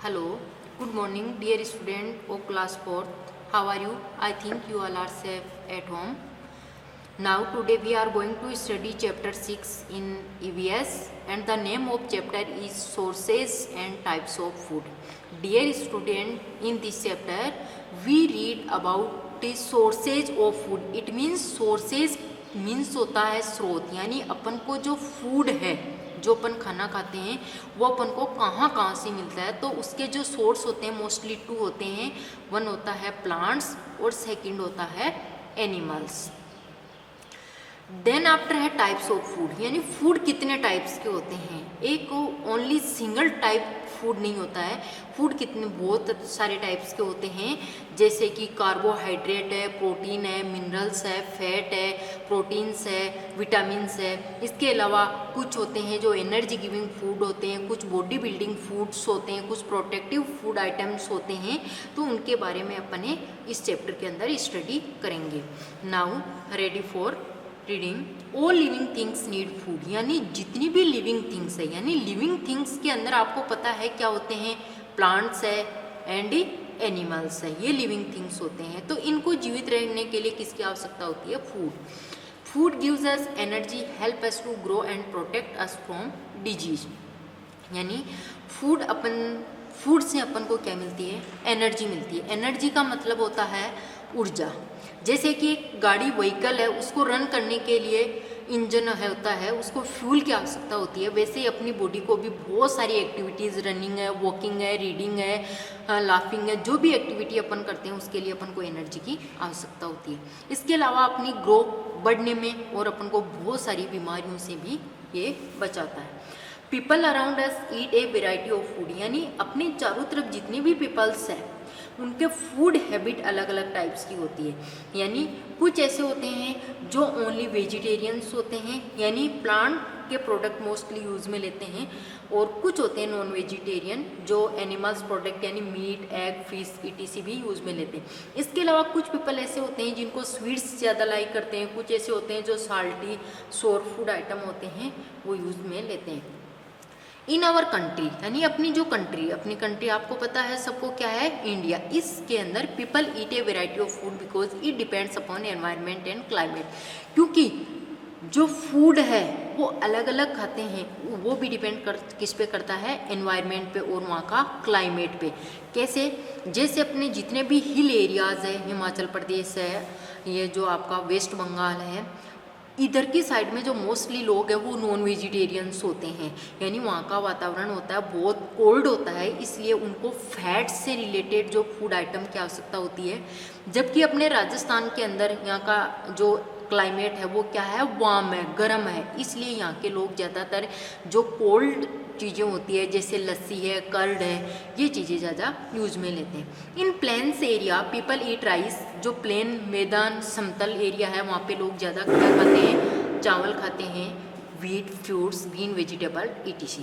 Hello, good morning, dear student of class 4th. How are you? I think you all are safe at home. Now, today we are going to study chapter 6 in EVS, and the name of chapter is Sources and Types of Food. Dear student, in this chapter, we read about the sources of food. It means sources means होता है स्रोत, यानी अपन को जो food है, जो अपन खाना खाते हैं वो अपन को कहाँ कहाँ से मिलता है। तो उसके जो सोर्स होते हैं मोस्टली टू होते हैं। वन होता है प्लांट्स और सेकंड होता है एनिमल्स। देन आफ्टर है टाइप्स ऑफ फूड, यानी फूड कितने टाइप्स के होते हैं। एक ओनली सिंगल टाइप फूड नहीं होता है, फूड कितने बहुत सारे टाइप्स के होते हैं। जैसे कि कार्बोहाइड्रेट है, प्रोटीन है, मिनरल्स है, फैट है, प्रोटीन्स है, विटामिन्स है। इसके अलावा कुछ होते हैं जो एनर्जी गिविंग फूड होते हैं, कुछ बॉडी बिल्डिंग फूड्स होते हैं, कुछ प्रोटेक्टिव फूड आइटम्स होते हैं। तो उनके बारे में अपने इस चैप्टर के अंदर स्टडी करेंगे। Now ready for reading. All living things need food, यानी जितनी भी लिविंग थिंग्स है, यानी लिविंग थिंग्स के अंदर आपको पता है क्या होते हैं, प्लांट्स है एंड एनिमल्स है, ये लिविंग थिंग्स होते हैं। तो इनको जीवित रहने के लिए किसकी आवश्यकता होती है, food. Food gives us energy, help us to grow and protect us from disease. यानी फूड से अपन को क्या मिलती है, एनर्जी मिलती है। एनर्जी का मतलब होता है ऊर्जा। जैसे कि एक गाड़ी व्हीकल है, उसको रन करने के लिए इंजन होता है, उसको फ्यूल की आवश्यकता होती है। वैसे ही अपनी बॉडी को भी बहुत सारी एक्टिविटीज़, रनिंग है, वॉकिंग है, रीडिंग है, लाफिंग है, जो भी एक्टिविटी अपन करते हैं उसके लिए अपन को एनर्जी की आवश्यकता होती है। इसके अलावा अपनी ग्रोथ बढ़ने में और अपन को बहुत सारी बीमारियों से भी ये बचाता है। People around us eat a variety of food, यानी अपने चारों तरफ जितने भी पीपल्स हैं उनके फूड हैबिट अलग अलग टाइप्स की होती है। यानी कुछ ऐसे होते हैं जो ओनली वेजिटेरियंस होते हैं, यानी प्लांट के प्रोडक्ट मोस्टली यूज़ में लेते हैं, और कुछ होते हैं नॉन वेजिटेरियन जो एनिमल्स प्रोडक्ट यानी मीट, एग, फिश etc भी यूज़ में लेते हैं। इसके अलावा कुछ पीपल ऐसे होते हैं जिनको स्वीट्स ज़्यादा लाइक करते हैं, कुछ ऐसे होते हैं जो साल्टी सोर फूड आइटम होते हैं वो यूज़ में लेते हैं। इन आवर कंट्री, यानी अपनी जो कंट्री, अपनी कंट्री आपको पता है सबको क्या है, इंडिया। इसके अंदर people eat a variety of food because it depends upon environment and climate. क्योंकि जो फूड है वो अलग अलग खाते हैं, वो भी किस पे करता है, एनवायरनमेंट पे और वहाँ का क्लाइमेट पे। कैसे, जैसे अपने जितने भी हिल एरियाज़ है, हिमाचल प्रदेश है, ये जो आपका वेस्ट बंगाल है, इधर की साइड में जो मोस्टली लोग हैं वो नॉन वेजिटेरियंस होते हैं। यानी वहाँ का वातावरण होता है बहुत कोल्ड होता है, इसलिए उनको फैट से रिलेटेड जो फूड आइटम की आवश्यकता होती है। जबकि अपने राजस्थान के अंदर यहाँ का जो क्लाइमेट है वो क्या है, वार्म है, गर्म है, इसलिए यहाँ के लोग ज़्यादातर जो कोल्ड चीज़ें होती है जैसे लस्सी है, कर्ड है, ये चीज़ें ज़्यादा यूज में लेते हैं। In plains area people eat rice, जो प्लेन मैदान समतल एरिया है वहाँ पे लोग ज़्यादा क्या खाते हैं, चावल खाते हैं, wheat, fruits, green vegetable etc।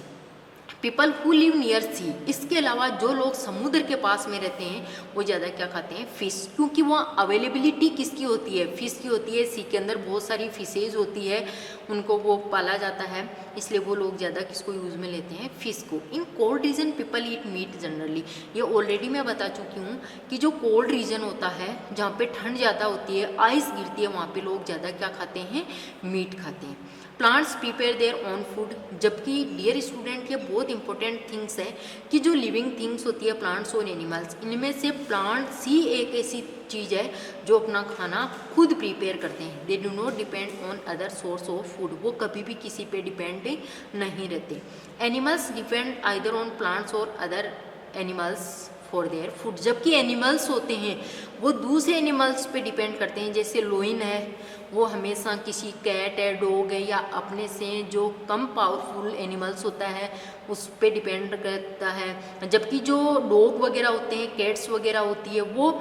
People who live near sea, इसके अलावा जो लोग समुद्र के पास में रहते हैं वो ज़्यादा क्या खाते हैं, फ़िश। क्योंकि वहाँ अवेलेबिलिटी किसकी होती है, फ़िश की होती है। सी के अंदर बहुत सारी फिशेज होती है, उनको वो पाला जाता है, इसलिए वो लोग ज़्यादा किसको यूज़ में लेते हैं, फ़िश को। In cold region people eat meat generally, ये ऑलरेडी मैं बता चुकी हूँ कि जो कोल्ड रीजन होता है जहाँ पे ठंड ज़्यादा होती है, आइस गिरती है, वहाँ पे लोग ज़्यादा क्या खाते हैं, मीट खाते हैं। Plants prepare their own food, जबकि डियर स्टूडेंट ये बहुत इंपॉर्टेंट थिंग्स है कि जो लिविंग थिंग्स होती है प्लांट्स और एनिमल्स, इनमें से प्लांट्स ही एक ऐसी चीज़ है जो अपना खाना खुद प्रिपेयर करते हैं। They do not depend on other source of food, वो कभी भी किसी पे डिपेंड नहीं रहते। Animals depend either on plants और other animals for their food, जबकि एनिमल्स होते हैं वो दूसरे एनिमल्स पे डिपेंड करते हैं। जैसे लोइन है वो हमेशा किसी कैट है, डॉग है, या अपने से जो कम पावरफुल एनिमल्स होता है उस पर डिपेंड करता है। जबकि जो डॉग वगैरह होते हैं, कैट्स वगैरह होती है, वो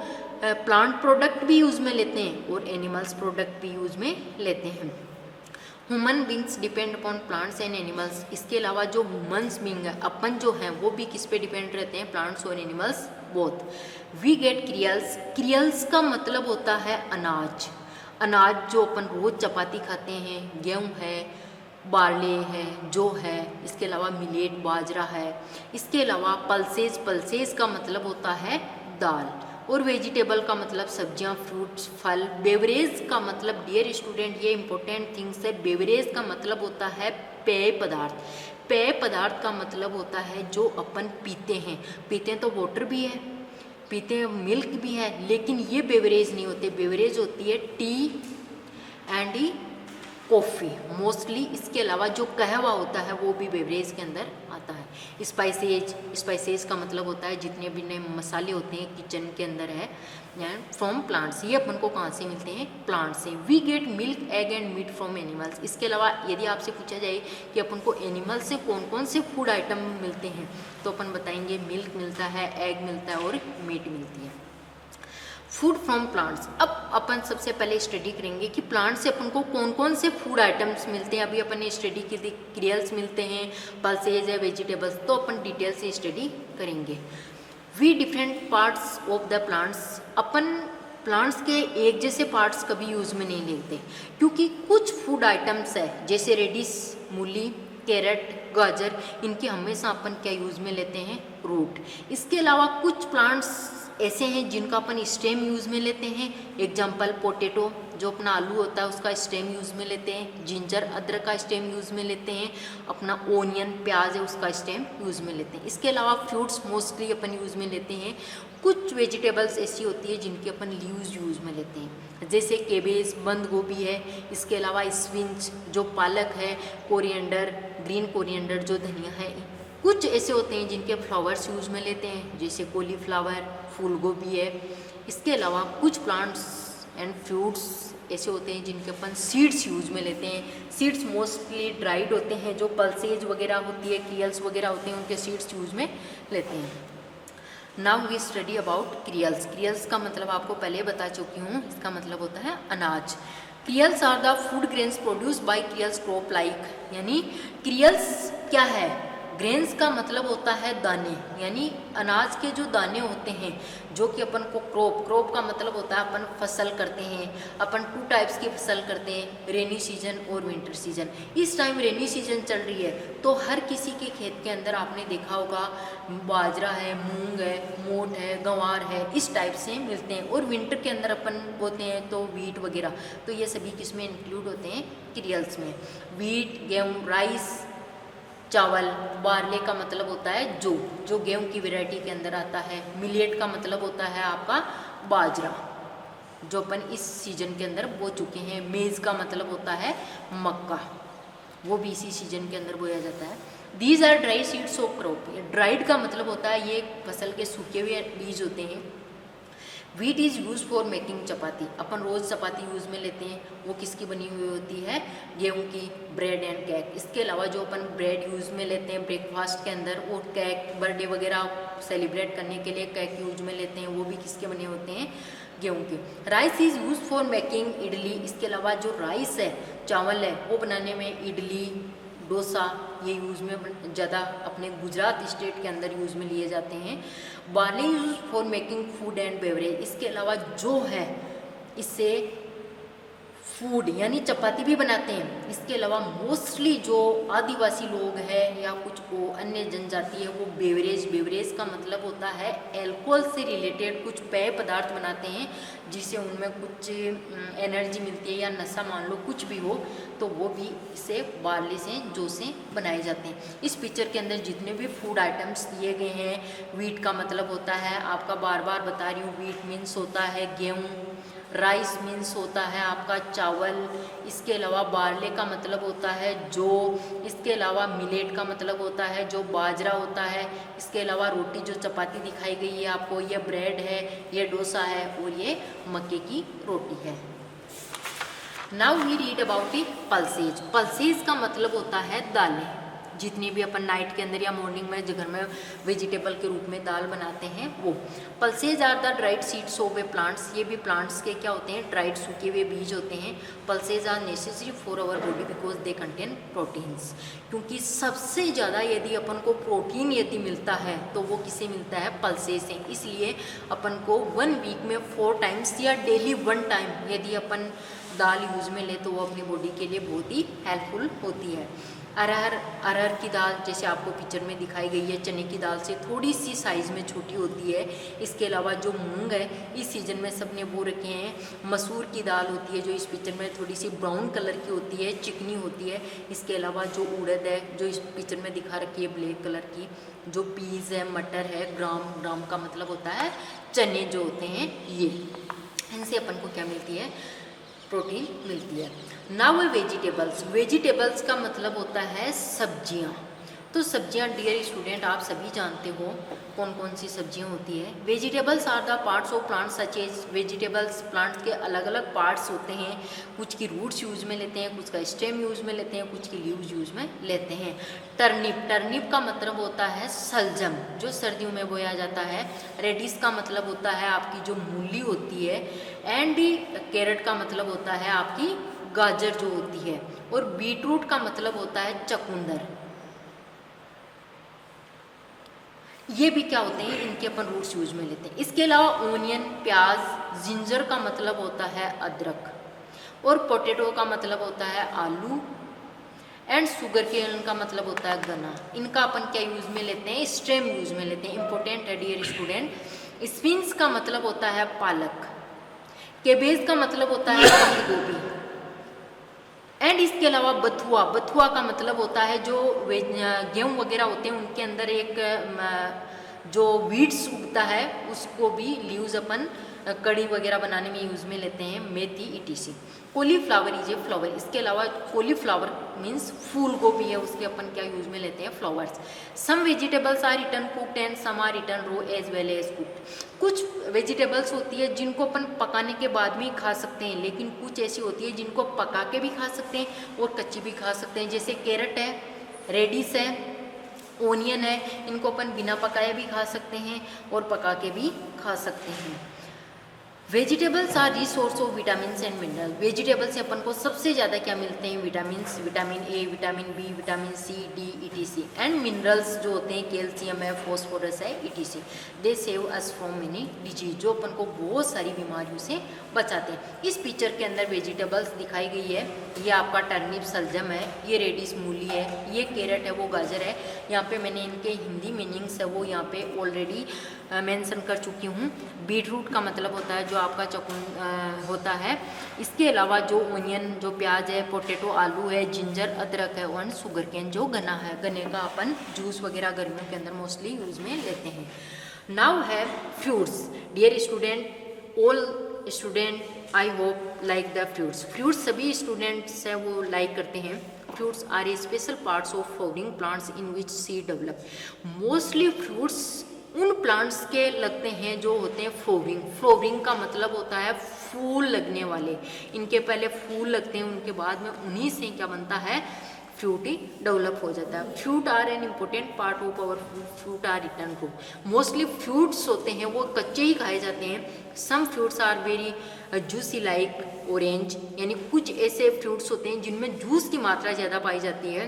प्लांट प्रोडक्ट भी यूज़ में लेते हैं और एनिमल्स प्रोडक्ट भी यूज़ में लेते हैं। Human beings depend upon plants and animals, इसके अलावा जो ह्यूमन्स बींग है, अपन जो हैं वो भी किस पे डिपेंड रहते हैं, प्लांट्स और animals both. We get क्रियल्स, cereals का मतलब होता है अनाज। अनाज जो अपन रोज चपाती खाते हैं, गेहूँ है, बार्ले है, जौ है, इसके अलावा मिलेट बाजरा है, इसके अलावा पल्सेस, पल्सेस का मतलब होता है दाल, और वेजिटेबल का मतलब सब्जियां, फ्रूट्स, फल। बेवरेज का मतलब डियर स्टूडेंट ये इंपॉर्टेंट थिंग्स है, बेवरेज का मतलब होता है पेय पदार्थ। पेय पदार्थ का मतलब होता है जो अपन पीते हैं, पीते हैं तो वाटर भी है, पीते हैं मिल्क भी है, लेकिन ये बेवरेज नहीं होते। बेवरेज होती है टी एंड कॉफ़ी मोस्टली। इसके अलावा जो कहवा होता है वो भी बेवरेज के अंदर आता है। स्पाइसेज, स्पाइसेज का मतलब होता है जितने भी नए मसाले होते हैं किचन के अंदर है, फ्रॉम प्लांट्स। ये अपन को कहाँ से मिलते हैं? प्लांट से। We get milk, egg and meat from animals. इसके अलावा यदि आपसे पूछा जाए कि अपन को एनिमल से कौन कौन से फूड आइटम मिलते हैं, तो अपन बताएंगे मिल्क मिलता है, एग मिलता है और मीट मिलती है। Food from plants. अब अपन सबसे पहले स्टडी करेंगे कि प्लांट से अपन को कौन कौन से फूड आइटम्स मिलते हैं। अभी अपन ने स्टडी की थी क्रियल्स मिलते हैं, पल्सेज है, वेजिटेबल्स, तो अपन डिटेल से स्टडी करेंगे। We different parts of the plants. अपन प्लांट्स के एक जैसे पार्ट्स कभी यूज़ में नहीं लेते, क्योंकि कुछ फूड आइटम्स है जैसे रेडिश, मूली, कैरेट, गाजर, इनके हमेशा अपन क्या यूज़ में लेते हैं? रूट। इसके अलावा कुछ प्लांट्स ऐसे हैं जिनका अपन स्टेम यूज़ में लेते हैं। एग्जाम्पल पोटैटो, जो अपना आलू होता है उसका स्टेम यूज़ में लेते हैं। जिंजर, अदरक का स्टेम यूज़ में लेते हैं। अपना ओनियन, प्याज है, उसका स्टेम यूज़ में लेते हैं। इसके अलावा फ्रूट्स मोस्टली अपन यूज़ में लेते हैं। कुछ वेजिटेबल्स ऐसी होती है जिनके अपन लीव्स यूज़ में लेते हैं, जैसे केबेज, बंद गोभी है। इसके अलावा स्पिनच जो पालक है, कोरिएंडर, ग्रीन कोरिएंडर जो धनिया है। कुछ ऐसे होते हैं जिनके फ्लावर्स यूज़ में लेते हैं, जैसे कॉलीफ्लावर, फूल गोभी है। इसके अलावा कुछ प्लांट्स एंड फ्रूट्स ऐसे होते हैं जिनके अपन सीड्स यूज़ में लेते हैं। सीड्स मोस्टली ड्राइड होते हैं, जो पल्सेज वगैरह होती है, क्रियल्स वगैरह होते हैं, उनके सीड्स यूज़ में लेते हैं। Now we study about cereals. Cereals का मतलब आपको पहले बता चुकी हूँ, इसका मतलब होता है अनाज। Cereals are the food grains produce by cereals crop like, यानी क्रियल्स क्या है? ग्रेन्स का मतलब होता है दाने, यानी अनाज के जो दाने होते हैं, जो कि अपन को क्रॉप का मतलब होता है अपन फसल करते हैं। अपन 2 टाइप्स की फसल करते हैं, रेनी सीजन और विंटर सीजन। इस टाइम रेनी सीजन चल रही है तो हर किसी के खेत के अंदर आपने देखा होगा बाजरा है, मूंग है, मोट है, गंवार है, इस टाइप से मिलते हैं। और विंटर के अंदर अपन बोते हैं तो वीट वगैरह, तो ये सभी किसमें इंक्लूड होते हैं? क्रियल्स में। वीट, गेहूँ, राइस, चावल। बार्ले का मतलब होता है जो गेहूं की वैरायटी के अंदर आता है। मिलेट का मतलब होता है आपका बाजरा, जो अपन इस सीजन के अंदर बो चुके हैं। मेज़ का मतलब होता है मक्का, वो भी इसी सीजन के अंदर बोया जाता है। These are dry seeds of crop. Dried का मतलब होता है ये फसल के सूखे हुए बीज होते हैं। Wheat is use for making chapati. अपन रोज़ चपाती यूज़ में लेते हैं, वो किसकी बनी हुई होती है? गेहूं की। Bread and cake. इसके अलावा जो अपन ब्रेड यूज़ में लेते हैं ब्रेकफास्ट के अंदर, और केक, बर्थडे वगैरह सेलिब्रेट करने के लिए केक यूज में लेते हैं, वो भी किसके बने होते हैं? गेहूं के। Rice is use for making idli. इसके अलावा जो राइस है, चावल है, वो बनाने में इडली, डोसा, ये यूज़ में ज़्यादा अपने गुजरात स्टेट के अंदर यूज़ में लिए जाते हैं। Barley use for making food and beverage. इसके अलावा जो है इससे फूड यानी चपाती भी बनाते हैं। इसके अलावा मोस्टली जो आदिवासी लोग हैं या कुछ वो अन्य जनजाति है, वो बेवरेज का मतलब होता है अल्कोहल से रिलेटेड कुछ पेय पदार्थ बनाते हैं, जिससे उनमें कुछ एनर्जी मिलती है या नशा मान लो कुछ भी हो, तो वो भी इससे बार्ले से, जौ से बनाए जाते हैं। इस पिक्चर के अंदर जितने भी फूड आइटम्स दिए गए हैं, वीट का मतलब होता है आपका, बार बार बता रही हूँ, वीट मीन्स होता है गेहूँ। राइस मीन्स होता है आपका चावल। इसके अलावा बार्ले का मतलब होता है जौ। इसके अलावा मिलेट का मतलब होता है जो बाजरा होता है। इसके अलावा रोटी जो चपाती दिखाई गई है आपको, ये ब्रेड है, ये डोसा है और ये मक्के की रोटी है। Now we read about the pulses. Pulses का मतलब होता है दालें। जितनी भी अपन नाइट के अंदर या मॉर्निंग में घर में वेजिटेबल के रूप में दाल बनाते हैं वो। Pulses are the dried seeds of a plants, ये भी प्लांट्स के क्या होते हैं, ड्राइड सूखे हुए बीज होते हैं। Pulses are necessary for our body because they contain proteins, क्योंकि सबसे ज़्यादा यदि अपन को प्रोटीन यदि मिलता है तो वो किसे मिलता है, पल्सेज से। इसलिए अपन को 1 वीक में 4 टाइम्स या डेली 1 टाइम यदि अपन दाल यूज में ले तो वो अपनी बॉडी के लिए बहुत ही हेल्पफुल होती है। अरहर की दाल जैसे आपको पिक्चर में दिखाई गई है, चने की दाल से थोड़ी सी साइज़ में छोटी होती है। इसके अलावा जो मूंग है इस सीज़न में सबने बो रखे हैं। मसूर की दाल होती है जो इस पिक्चर में थोड़ी सी ब्राउन कलर की होती है, चिकनी होती है। इसके अलावा जो उड़द है जो इस पिक्चर में दिखा रखी है ब्लैक कलर की, जो पीस है, मटर है, ग्राम का मतलब होता है चने जो होते हैं ये, इनसे अपन को क्या मिलती है, प्रोटीन मिलती है। नाउ वेजिटेबल्स, वेजिटेबल्स का मतलब होता है सब्जियां। तो सब्जियां डियर स्टूडेंट आप सभी जानते हो कौन कौन सी सब्जियां होती है। Vegetables are the parts of plants such as, vegetables plants के अलग अलग पार्ट्स होते हैं। कुछ की रूट्स यूज में लेते हैं, कुछ का स्टेम यूज में लेते हैं, कुछ की लीव्स यूज में लेते हैं। टर्निप का मतलब होता है सलजम जो सर्दियों में बोया जाता है। रेडिश का मतलब होता है आपकी जो मूली होती है। एंड कैरेट का मतलब होता है आपकी गाजर जो होती है। और बीटरूट का मतलब होता है चकुंदर। ये भी क्या होते हैं, इनके अपन रूट्स यूज में लेते हैं। इसके अलावा ओनियन, प्याज, जिंजर का मतलब होता है अदरक, और पोटैटो का मतलब होता है आलू, एंड शुगर केन का मतलब होता है गन्ना। इनका अपन क्या यूज में लेते हैं, स्टेम यूज में लेते हैं। इंपॉर्टेंट है डियर स्टूडेंट। स्पिन्स का मतलब होता है पालक, केबेज का मतलब होता है बंद गोभी, एंड इसके अलावा बथुआ का मतलब होता है जो गेहूँ वगैरह होते हैं उनके अंदर एक जो वीड्स उगता है उसको भी लीव्स अपन कड़ी वगैरह बनाने में यूज में लेते हैं। मेथी ETC। Cauliflower is a flower, इसके अलावा कॉलीफ्लावर मीन्स फूल गोभी है, उसके अपन क्या यूज में लेते हैं, flowers. Some vegetables are return cooked and some are return raw as well as cooked. कुछ वेजिटेबल्स होती है जिनको अपन पकाने के बाद में खा सकते हैं, लेकिन कुछ ऐसी होती है जिनको पका के भी खा सकते हैं और कच्ची भी खा सकते हैं। जैसे कैरेट है, रेडिश है, ओनियन है, इनको अपन बिना पकाए भी खा सकते हैं और पका के भी खा सकते हैं। Vegetables are rich source of vitamin and mineral. Vegetable से अपन को सबसे ज़्यादा क्या मिलते हैं, vitamin A, vitamin B, vitamin C, D, ETC। And minerals जो होते हैं कैल्शियम है, फॉस्फोरस है, ETC। They save us from many disease, जो अपन को बहुत सारी बीमारियों से बचाते हैं। इस पिक्चर के अंदर वेजिटेबल्स दिखाई गई है। ये आपका टर्निप सलजम है, ये रेडिश मूली है, ये कैरेट है, वो गाजर है। यहाँ पे मैंने इनके हिंदी मीनिंग्स है वो यहाँ पे ऑलरेडी मेंशन कर चुकी हूँ। बीटरूट का मतलब होता है जो आपका होता है। इसके अलावा जो ओनियन, जो प्याज है, पोटैटो आलू है, जिंजर अदरक है, और शुगर केन जो गन्ना है, गन्ने का अपन जूस वगैरह गर्मियों के अंदर मोस्टली यूज में लेते हैं। नाउ है fruits. Dear student, all student I hope like the fruits. Fruits सभी स्टूडेंट्स है वो लाइक करते हैं। Fruits are a special parts of flowering plants in which seed develop. Mostly fruits उन प्लांट्स के लगते हैं जो होते हैं फ्लावरिंग का मतलब होता है फूल लगने वाले। इनके पहले फूल लगते हैं, उनके बाद में उन्हीं से क्या बनता है, फ्रूट ही डेवलप हो जाता है। Fruit are an important part of our fruit are return too. Mostly fruits होते हैं वो कच्चे ही खाए जाते हैं। Some fruits are very juicy like orange, यानी कुछ ऐसे फ्रूट्स होते हैं जिनमें जूस की मात्रा ज़्यादा पाई जाती है,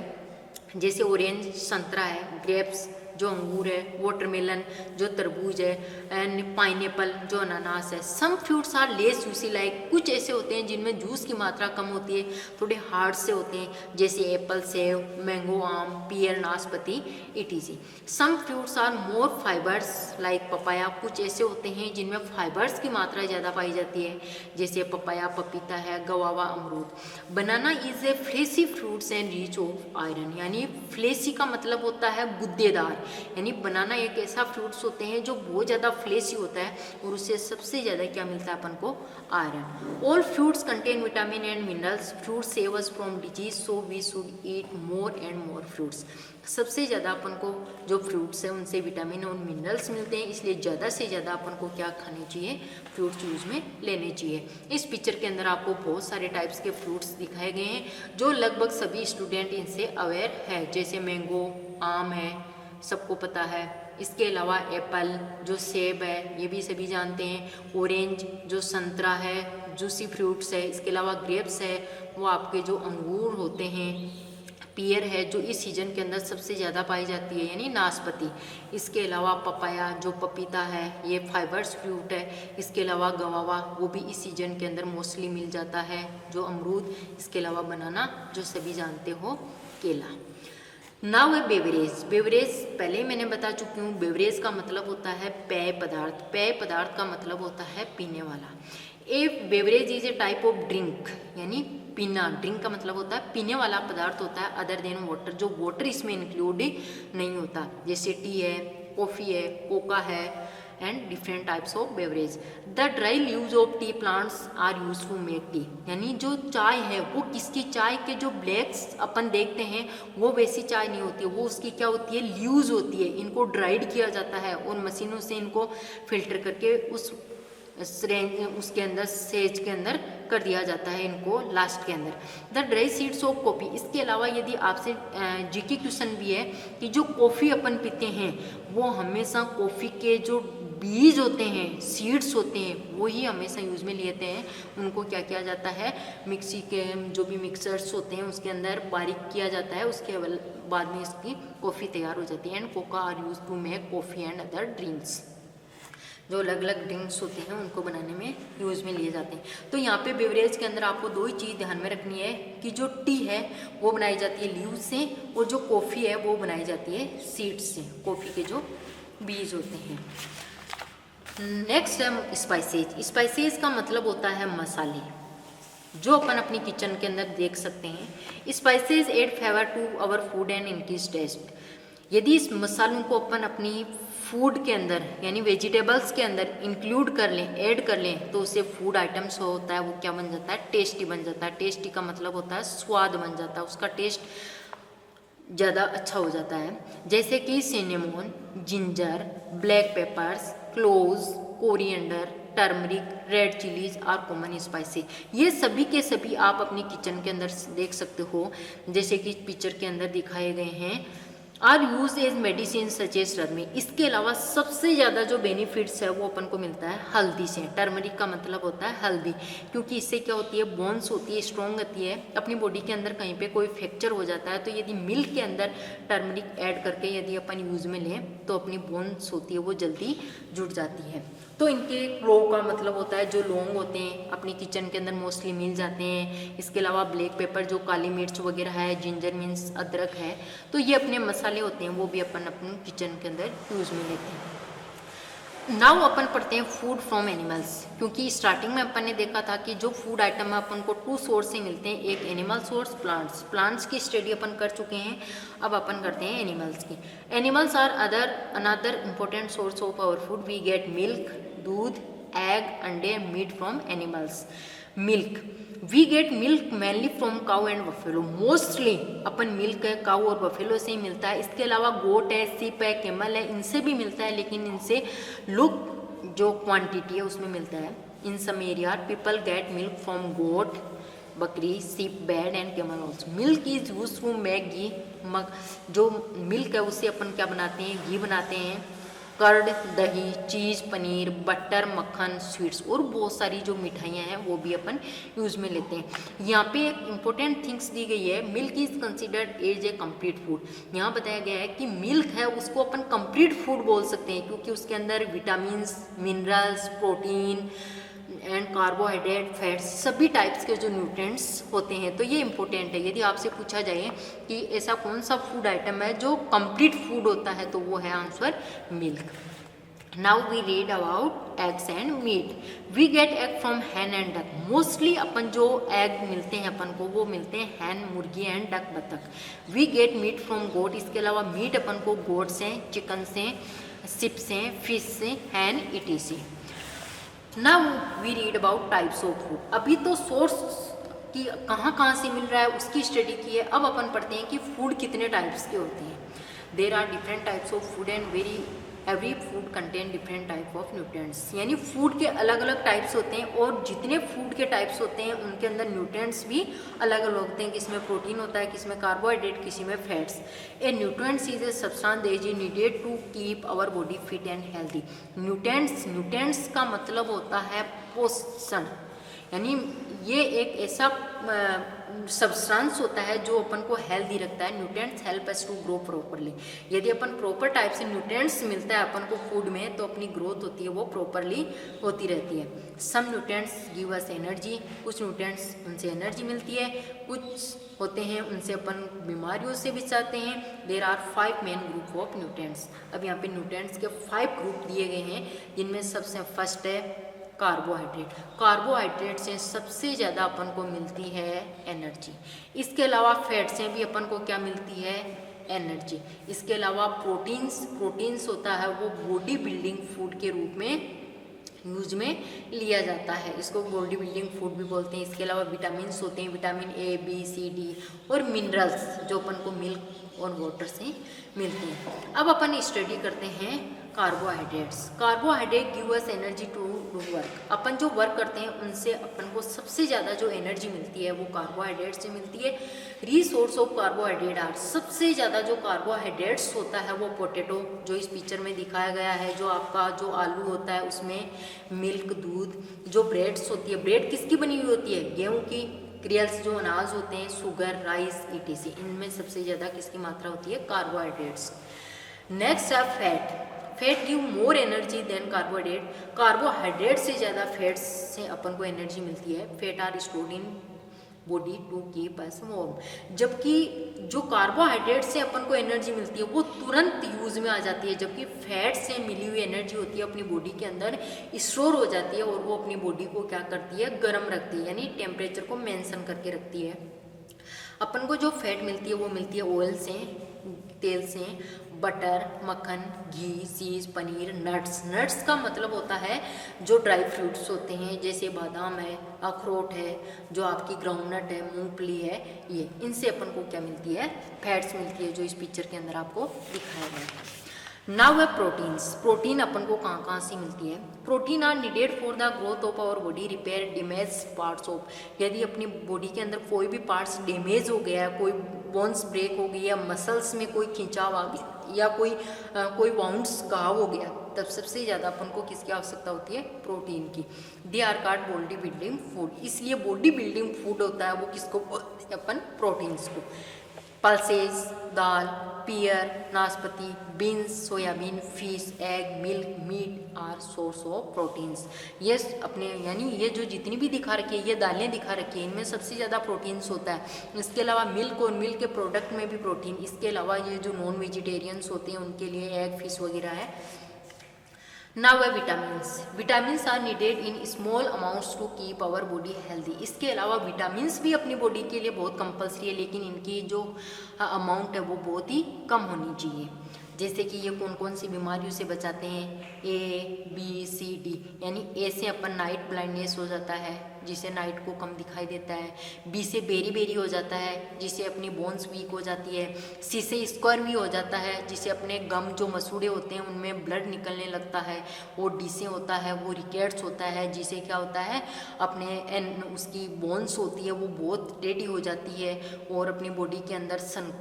जैसे ऑरेंज संतरा है, ग्रेप्स जो अंगूर है, वाटरमेलन जो तरबूज है, एंड पाइनएप्पल जो अनानास है। Some fruits are less juicy like, कुछ ऐसे होते हैं जिनमें जूस की मात्रा कम होती है, थोड़े हार्ड से होते हैं, जैसे एप्पल, सेब, मैंगो, आम, पियर, नाशपाती, ETC। Some fruits are more fibres like papaya, कुछ ऐसे होते हैं जिनमें फाइबर्स की मात्रा ज़्यादा पाई जाती है, जैसे पपाया, पपीता है, गवावा, अमरूद। Banana is a fleshy fruits and rich of iron, यानी फ्लेसी का मतलब होता है गुद्देदार, यानी बनाना एक ऐसा फ्रूट्स होते हैं जो बहुत ज़्यादा फ्लेशी होता है और उससे सबसे ज़्यादा क्या मिलता है अपन को, iron. All fruits contain vitamin and minerals, fruit save us from disease, so we should eat more and more fruits. सबसे ज़्यादा अपन को जो फ्रूट्स हैं उनसे विटामिन और मिनरल्स मिलते हैं, इसलिए ज़्यादा से ज़्यादा अपन को क्या खाने चाहिए, फ्रूट्स यूज में लेने चाहिए। इस पिक्चर के अंदर आपको बहुत सारे टाइप्स के फ्रूट्स दिखाए गए हैं जो लगभग सभी स्टूडेंट इनसे अवेयर है, जैसे मैंगो, आम है, सबको पता है। इसके अलावा एप्पल जो सेब है ये भी सभी जानते हैं, ऑरेंज जो संतरा है, जूसी फ्रूट्स है। इसके अलावा ग्रेप्स है वो आपके जो अंगूर होते हैं, पियर है जो इस सीजन के अंदर सबसे ज़्यादा पाई जाती है यानी नाशपाती। इसके अलावा पपाया जो पपीता है ये फाइबर्स फ्रूट है। इसके अलावा गवावा वो भी इस सीजन के अंदर मोस्टली मिल जाता है, जो अमरूद। इसके अलावा बनाना जो सभी जानते हो, केला। नाउ है बेवरेज। बेवरेज पहले ही मैंने बता चुकी हूँ, बेवरेज का मतलब होता है पेय पदार्थ। पेय पदार्थ का मतलब होता है पीने वाला। A beverage is a type of drink, यानी पीना। ड्रिंक का मतलब होता है पीने वाला पदार्थ होता है अदर देन वाटर, जो वाटर इसमें इंक्लूड नहीं होता, जैसे टी है, कॉफ़ी है, कोका है and different types of beverage. The dry leaves of tea plants are use to make tea, यानी जो चाय है वो किसकी, चाय के जो ब्लैक्स अपन देखते हैं वो वैसी चाय नहीं होती है, वो उसकी क्या होती है, लीव्स होती है। इनको ड्राइड किया जाता है और मशीनों से इनको फिल्टर करके उसके अंदर सेज के अंदर कर दिया जाता है इनको लास्ट के अंदर। The dry seeds of coffee. इसके अलावा यदि आपसे जीके क्वेश्चन भी है कि जो कॉफ़ी अपन पीते हैं वो हमेशा कॉफ़ी के जो बीज होते हैं, सीड्स होते हैं, वो ही हमेशा यूज़ में लेते हैं। उनको क्या किया जाता है, मिक्सी के जो भी मिक्सर्स होते हैं उसके अंदर बारीक किया जाता है, उसके बाद में इसकी कॉफ़ी तैयार हो जाती है। And cocoa are use to make coffee and other drinks. जो अलग अलग ड्रिंक्स होते हैं उनको बनाने में यूज़ में लिए जाते हैं। तो यहाँ पे बेवरेज के अंदर आपको दो ही चीज़ ध्यान में रखनी है कि जो टी है वो बनाई जाती है लीव से और जो कॉफ़ी है वो बनाई जाती है सीड्स से, कॉफ़ी के जो बीज होते हैं। नेक्स्ट है स्पाइसेज। स्पाइसेज का मतलब होता है मसाले, जो अपन अपनी किचन के अंदर देख सकते हैं। Spices add flavour to our food and increase taste. यदि इस मसालों को अपन अपनी फूड के अंदर यानी वेजिटेबल्स के अंदर इंक्लूड कर लें, ऐड कर लें, तो उससे फूड आइटम्स होता है वो क्या बन जाता है, टेस्टी बन जाता है। टेस्टी का मतलब होता है स्वाद बन जाता है, उसका टेस्ट ज़्यादा अच्छा हो जाता है। जैसे कि cinnamon, ginger, black peppers, cloves, coriander, turmeric, red chillies are common spicy. ये सभी के सभी आप अपनी किचन के अंदर देख सकते हो, जैसे कि पिक्चर के अंदर दिखाए गए हैं। Are use as medicine such as turmeric. इसके अलावा सबसे ज़्यादा जो बेनिफिट्स है वो अपन को मिलता है हल्दी से। टर्मरिक का मतलब होता है हल्दी, क्योंकि इससे क्या होती है, बोन्स होती है, स्ट्रॉन्ग होती है। अपनी बॉडी के अंदर कहीं पे कोई फ्रैक्चर हो जाता है तो यदि मिल्क के अंदर टर्मरिक ऐड करके यदि अपन यूज़ में लें तो अपनी बोन्स होती है वो जल्दी जुड़ जाती है। तो इनके क्लो का मतलब होता है जो लौंग होते हैं अपनी किचन के अंदर मोस्टली मिल जाते हैं। इसके अलावा ब्लैक पेपर जो काली मिर्च वगैरह है, जिंजर मीन्स अदरक है, तो ये अपने मसाले होते हैं वो भी अपन अपनी किचन के अंदर यूज़ में लेते हैं। नाउ अपन पढ़ते हैं फूड फ्रॉम एनिमल्स, क्योंकि स्टार्टिंग में अपन ने देखा था कि जो फूड आइटम है अपन को टू सोर्स से मिलते हैं, एक एनिमल सोर्स, प्लांट्स। प्लांट्स की स्टडी अपन कर चुके हैं, अब अपन करते हैं एनिमल्स की। Animals are another important source of our food. We get milk, दूध, एग, अंडे, meat from animals. Milk, we get milk mainly from cow and buffalo. Mostly अपन मिल्क है काउ और बफेलो से ही मिलता है। इसके अलावा गोट है, सिप है, कैमल है, इनसे भी मिलता है, लेकिन इनसे लुक जो क्वांटिटी है उसमें मिलता है। In some area people get milk from goat, बकरी, sheep, bad and camel also. Milk is use to make ghee. जो मिल्क है उससे अपन क्या बनाते हैं, घी बनाते हैं। कर्ड, दही, चीज़, पनीर, बटर, मक्खन, स्वीट्स और बहुत सारी जो मिठाइयाँ हैं वो भी अपन यूज़ में लेते हैं। यहाँ पे एक इम्पोर्टेंट थिंग्स दी गई है, milk is considered as a complete food. यहाँ बताया गया है कि मिल्क है उसको अपन कंप्लीट फूड बोल सकते हैं, क्योंकि उसके अंदर vitamins, minerals, protein and carbohydrate, fats, सभी टाइप्स के जो न्यूट्रिएंट्स होते हैं। तो ये इंपॉर्टेंट है। यदि आपसे पूछा जाए कि ऐसा कौन सा फूड आइटम है जो कंप्लीट फूड होता है, तो वो है answer milk. Now we read about eggs and meat. We get egg from hen and duck. Mostly अपन जो egg मिलते हैं अपन को वो मिलते हैं hen, मुर्गी एंड डक, बतख. We get meat from goat. इसके अलावा मीट अपन को गोट से, चिकन से, शिप से, फिश से and etc. Now we read about types of food. अभी तो सोर्स कि कहाँ से मिल रहा है उसकी स्टडी की है. अब अपन पढ़ते हैं कि फूड कितने टाइप्स के होते हैं. There are different types of food and every food contain different type of nutrients. यानी फूड के अलग अलग टाइप्स होते हैं और जितने फूड के टाइप्स होते हैं उनके अंदर न्यूट्रिएंट्स भी अलग अलग होते हैं. किसमें प्रोटीन होता है, किसमें कार्बोहाइड्रेट, किसी में fats. A nutrients is a substance that is needed to keep our body fit and healthy. Nutrients का मतलब होता है पोषण. यानी ये एक ऐसा सब्सटेंस होता है जो अपन को हेल्दी रखता है. Nutrients help us to grow properly. यदि अपन प्रॉपर टाइप से न्यूट्रिएंट्स मिलता है अपन को फूड में तो अपनी ग्रोथ होती है वो प्रॉपरली होती रहती है. सम न्यूट्रिएंट्स गिव अस एनर्जी. कुछ न्यूट्रिएंट्स उनसे एनर्जी मिलती है, कुछ होते हैं उनसे अपन बीमारियों से बचाते हैं. There are 5 main group of nutrients. अब यहाँ पे न्यूट्रिएंट्स के 5 ग्रुप दिए गए हैं जिनमें सबसे फर्स्ट है कार्बोहाइड्रेट. कार्बोहाइड्रेट से सबसे ज़्यादा अपन को मिलती है एनर्जी. इसके अलावा फैट से भी अपन को क्या मिलती है, एनर्जी. इसके अलावा प्रोटीन्स होता है वो बॉडी बिल्डिंग फूड के रूप में यूज में लिया जाता है. इसको बॉडी बिल्डिंग फूड भी बोलते हैं. इसके अलावा विटामिन्स होते हैं, vitamin A, B, C, D और मिनरल्स जो अपन को मिल्क और वाटर से मिलते हैं. अब अपन स्टडी करते हैं carbohydrates. Carbohydrate give us energy to do work. अपन जो वर्क करते हैं उनसे अपन को सबसे ज़्यादा जो एनर्जी मिलती है वो कार्बोहाइड्रेट से मिलती है. Resource of carbohydrate are. सबसे ज़्यादा जो कार्बोहाइड्रेट्स होता है वो पोटैटो जो इस पिक्चर में दिखाया गया है. जो आपका जो आलू होता है उसमें मिल्क, दूध. जो ब्रेड्स होती है, ब्रेड किसकी बनी हुई होती है, गेहूँ की. क्रियल्स जो अनाज होते हैं, शुगर, राइस, etc. इनमें सबसे ज़्यादा किसकी मात्रा होती है, कार्बोहाइड्रेट्स. नेक्स्ट है fat. Fat give more energy than carbohydrate. Carbohydrate से ज़्यादा फैट्स से अपन को एनर्जी मिलती है. Fat are stored in body to keep us warm. जबकि जो कार्बोहाइड्रेट से अपन को एनर्जी मिलती है वो तुरंत यूज में आ जाती है, जबकि फैट से मिली हुई एनर्जी होती है अपनी बॉडी के अंदर स्टोर हो जाती है और वो अपनी बॉडी को क्या करती है, गर्म रखती है. यानी टेम्परेचर को मेंटेन करके रखती है. अपन को जो फैट मिलती है वो मिलती है ऑयल से, तेल से, बटर, मक्खन, घी, चीज़, पनीर, नट्स. नट्स का मतलब होता है जो ड्राई फ्रूट्स होते हैं जैसे बादाम है, अखरोट है, जो आपकी ग्राउंडनट है, मूंगफली है. ये इनसे अपन को क्या मिलती है, फैट्स मिलती है जो इस पिक्चर के अंदर आपको दिखाया गया है. नाउ है प्रोटीन्स. प्रोटीन अपन को कहाँ से मिलती है. Protein are needed for the growth of our body, repair damage parts of. यदि अपनी बॉडी के अंदर कोई भी पार्ट्स डैमेज हो गया है, कोई बोन्स ब्रेक हो गई या मसल्स में कोई खिंचाव आ गया या कोई वाउंड्स घाव हो गया, तब सबसे ज़्यादा अपन को किसकी आवश्यकता होती है, प्रोटीन की. They are called body building food. इसलिए बॉडी बिल्डिंग फूड होता है वो किसको बोलते हैं अपन, प्रोटीन्स को. पल्सेस, दाल, पियर, नाशपाती, beans, soybean, fish, egg, milk, meat are source of proteins. ये अपने यानी ये जो जितनी भी दिखा रखी है, ये दालें दिखा रखी है, इनमें सबसे ज़्यादा प्रोटीन्स होता है. इसके अलावा मिल्क और मिल्क के प्रोडक्ट में भी प्रोटीन. इसके अलावा ये जो नॉन वेजिटेरियंस होते हैं उनके लिए एग, फिश वगैरह है. नाउ है vitamins. Vitamins are needed in small amounts to keep our body healthy. इसके अलावा विटामिन्स भी अपनी बॉडी के लिए बहुत कंपल्सरी है, लेकिन इनकी जो अमाउंट है वो बहुत ही कम होनी चाहिए. जैसे कि ये कौन कौन सी बीमारियों से बचाते हैं, ए, बी, सी, डी. यानी ए से अपन नाइट ब्लाइंडनेस हो जाता है जिससे नाइट को कम दिखाई देता है. बी से बेरी हो जाता है जिससे अपनी बोन्स वीक हो जाती है. सी से स्क्वायर हो जाता है जिससे अपने गम जो मसूड़े होते हैं उनमें ब्लड निकलने लगता है. और डी से होता है वो रिकेट्स होता है जिससे क्या होता है, अपने उसकी बोन्स होती है वो बहुत टेढ़ी हो जाती है और अपनी बॉडी के अंदर सन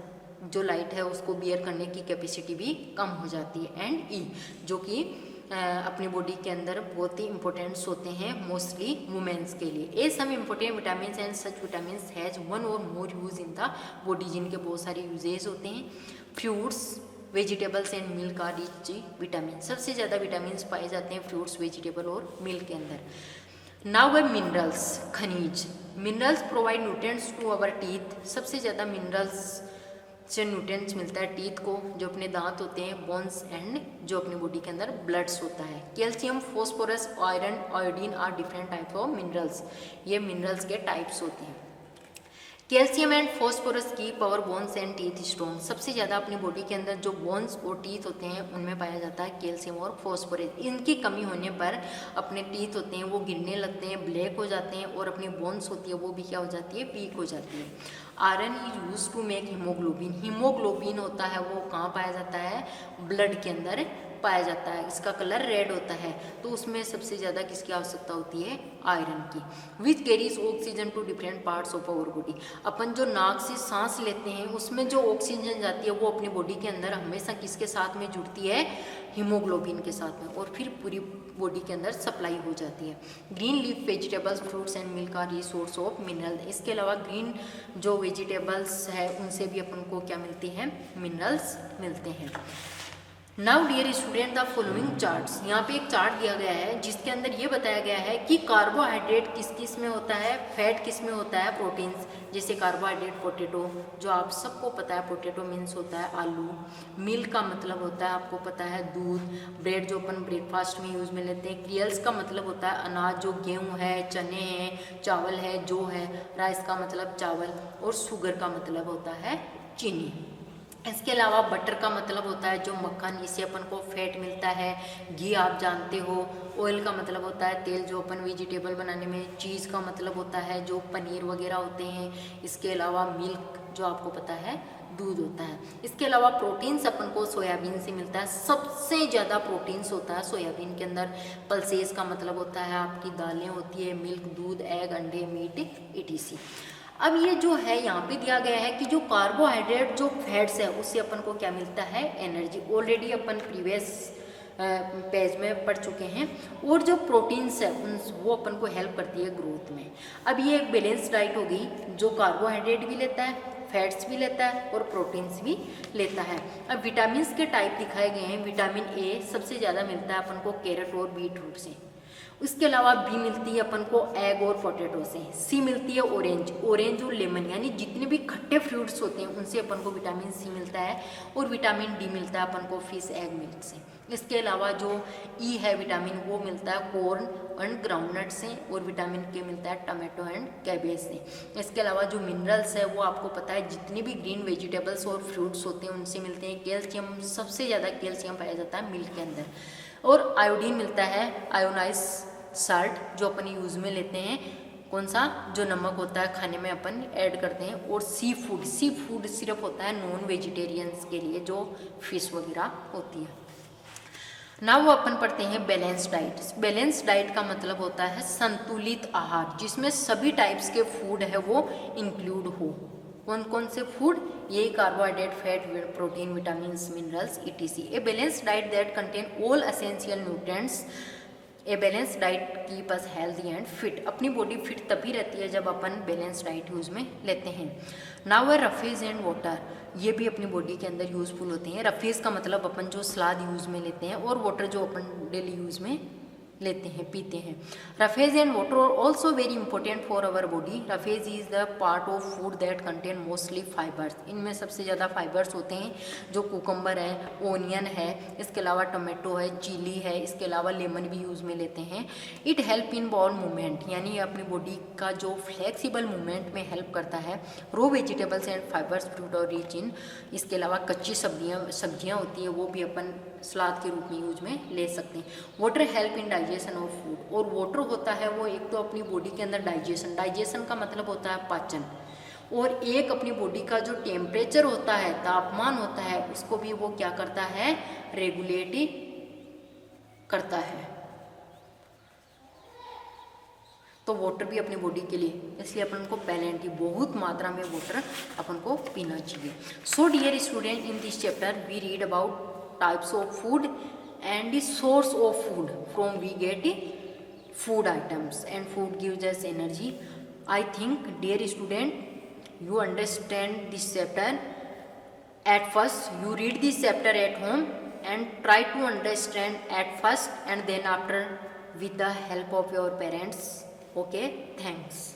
जो लाइट है उसको बियर करने की कैपेसिटी भी कम हो जाती है. एंड ई जो कि अपनी बॉडी के अंदर बहुत ही इंपॉर्टेंट्स होते हैं मोस्टली वुमेन्स के लिए. A some important vitamins and such vitamins has one or more use in the body, जिनके बहुत सारे यूजेज होते हैं. Fruits, vegetables and milk are rich vitamin. सबसे ज़्यादा विटामिन्स पाए जाते हैं फ्रूट्स, वेजिटेबल और मिल्क के अंदर. नाउ है मिनरल्स, खनिज. Minerals provide nutrients to our teeth. सबसे ज़्यादा मिनरल्स से न्यूट्रिएंट्स मिलता है टीथ को, जो अपने दांत होते हैं, बोन्स एंड जो अपनी बॉडी के अंदर ब्लड्स होता है। Calcium, phosphorus, iron, iodine are different type of minerals, ये मिनरल्स के टाइप्स होते हैं। कैल्शियम एंड फॉस्फोरस की power bones and teeth strong, सबसे ज़्यादा अपनी बॉडी के अंदर जो बोन्स और टीथ होते हैं उनमें पाया जाता है कैल्शियम और फॉस्फोरस। इनकी कमी होने पर अपने टीथ होते हैं वो गिरने लगते हैं, ब्लैक हो जाते हैं, और अपनी बोन्स होती है वो भी क्या हो जाती है, वीक हो जाती है। Iron is use to make haemoglobin, haemoglobin होता है वो कहाँ पाया जाता है, ब्लड के अंदर पाया जाता है, इसका कलर रेड होता है, तो उसमें सबसे ज़्यादा किसकी आवश्यकता होती है, आयरन की। Which carries oxygen to different parts of our body, अपन जो नाक से सांस लेते हैं उसमें जो ऑक्सीजन जाती है वो अपनी बॉडी के अंदर हमेशा किसके साथ में जुड़ती है, हीमोग्लोबिन के साथ में, और फिर पूरी बॉडी के अंदर सप्लाई हो जाती है। Green leaf vegetables, fruits and milk are resource of mineral, इसके अलावा ग्रीन जो वेजिटेबल्स है उनसे भी अपन को क्या मिलती है, मिनरल्स मिलते हैं। Now dear student, the following charts, यहाँ पे एक चार्ट दिया गया है जिसके अंदर ये बताया गया है कि कार्बोहाइड्रेट किस किस में होता है, फैट किस में होता है, प्रोटीन्स। जैसे कार्बोहाइड्रेट पोटैटो, जो आप सबको पता है पोटैटो मीन्स होता है आलू, मिल्क का मतलब होता है आपको पता है दूध, ब्रेड जो अपन ब्रेकफास्ट में यूज़ में लेते हैं, क्रियल्स का मतलब होता है अनाज, जो गेहूँ है, चने हैं, चावल है, जो है, राइस का मतलब चावल, और शुगर का मतलब होता है चीनी। इसके अलावा बटर का मतलब होता है जो मक्खन, इससे अपन को फैट मिलता है। घी आप जानते हो, ऑयल का मतलब होता है तेल जो अपन वेजिटेबल बनाने में, चीज़ का मतलब होता है जो पनीर वगैरह होते हैं। इसके अलावा मिल्क जो आपको पता है दूध होता है। इसके अलावा प्रोटीन्स अपन को सोयाबीन से मिलता है, सबसे ज़्यादा प्रोटीन्स होता है सोयाबीन के अंदर। पल्सेस का मतलब होता है आपकी दालें होती है, मिल्क, दूध, एग, अंडे, मीट, etc। अब ये जो है यहाँ पे दिया गया है कि जो कार्बोहाइड्रेट जो फैट्स है उससे अपन को क्या मिलता है, एनर्जी। ऑलरेडी अपन प्रीवियस पेज में पढ़ चुके हैं। और जो प्रोटीन्स है उन वो अपन को हेल्प करती है ग्रोथ में। अब ये एक बैलेंस डाइट होगी जो कार्बोहाइड्रेट भी लेता है, फैट्स भी लेता है और प्रोटीन्स भी लेता है। अब विटामिन के टाइप दिखाए गए हैं। विटामिन ए सबसे ज़्यादा मिलता है अपन को कैरेट और बीट रूट से। उसके अलावा बी मिलती है अपन को एग और पोटैटो से। सी मिलती है ऑरेंज, ऑरेंज और लेमन, यानी जितने भी खट्टे फ्रूट्स होते हैं उनसे अपन को विटामिन सी मिलता है। और विटामिन डी मिलता है अपन को फिश एग मिल्क से। इसके अलावा जो ई है विटामिन वो मिलता है कॉर्न एंड ग्राउंडनट से। और विटामिन के मिलता है टमाटो एंड कैबेज से। इसके अलावा जो मिनरल्स है वो आपको पता है जितने भी ग्रीन वेजिटेबल्स और फ्रूट्स होते हैं उनसे मिलते हैं। कैल्शियम, सबसे ज़्यादा कैल्शियम पाया जाता है मिल्क के अंदर। और आयोडीन मिलता है, आयोनाइज साल्ट, जो अपन यूज़ में लेते हैं। कौन सा, जो नमक होता है खाने में अपन ऐड करते हैं। और सी फूड सिर्फ होता है नॉन वेजिटेरियंस के लिए, जो फिश वगैरह होती है। ना वो अपन पढ़ते हैं बैलेंस डाइट। बैलेंस डाइट का मतलब होता है संतुलित आहार, जिसमें सभी टाइप्स के फूड है वो इंक्लूड हो। कौन कौन से फूड, यही carbohydrate, fat, protein, vitamin, minerals, etc। A balance diet that contain all essential nutrients. A balance diet keep us healthy and fit. अपनी बॉडी फिट तभी रहती है जब अपन बैलेंस डाइट यूज़ में लेते हैं। नाउ रफेज एंड वाटर, ये भी अपनी बॉडी के अंदर यूज़फुल होते हैं। रफेज का मतलब अपन जो सलाद यूज़ में लेते हैं, और वाटर जो अपन डेली यूज़ में लेते हैं, पीते हैं। Roughage and water are also very important for our body. Roughage is the part of food that contain mostly fibres. इनमें सबसे ज़्यादा फाइबर्स होते हैं, जो कुकम्बर है, ओनियन है, इसके अलावा टमाटो है, चिली है, इसके अलावा लेमन भी यूज़ में लेते हैं। It help in ball movement, यानी अपनी बॉडी का जो फ्लेक्सिबल मूवमेंट में हेल्प करता है। रो वेजिटेबल्स एंड फाइबर्स, फ्रूट और रिच इन। इसके अलावा कच्ची सब्जियाँ होती हैं वो भी अपन सलाद के रूप में यूज में ले सकते हैं। Water help in digestion of food. और वाटर होता है वो एक तो अपनी बॉडी के अंदर डाइजेशन का मतलब होता है पाचन, और एक अपनी बॉडी का जो टेम्परेचर होता है, तापमान होता है, उसको भी वो क्या करता है, रेगुलेट करता है। तो वाटर भी अपनी बॉडी के लिए, इसलिए अपन को पैलेंटी बहुत मात्रा में वाटर अपन को पीना चाहिए। So dear student, in this chapter we read about types of food and the source of food from we get food items, and food gives us energy. I think dear student you understand this chapter. At first you read this chapter at home and try to understand at first, and then after with the help of your parents. Okay, thanks.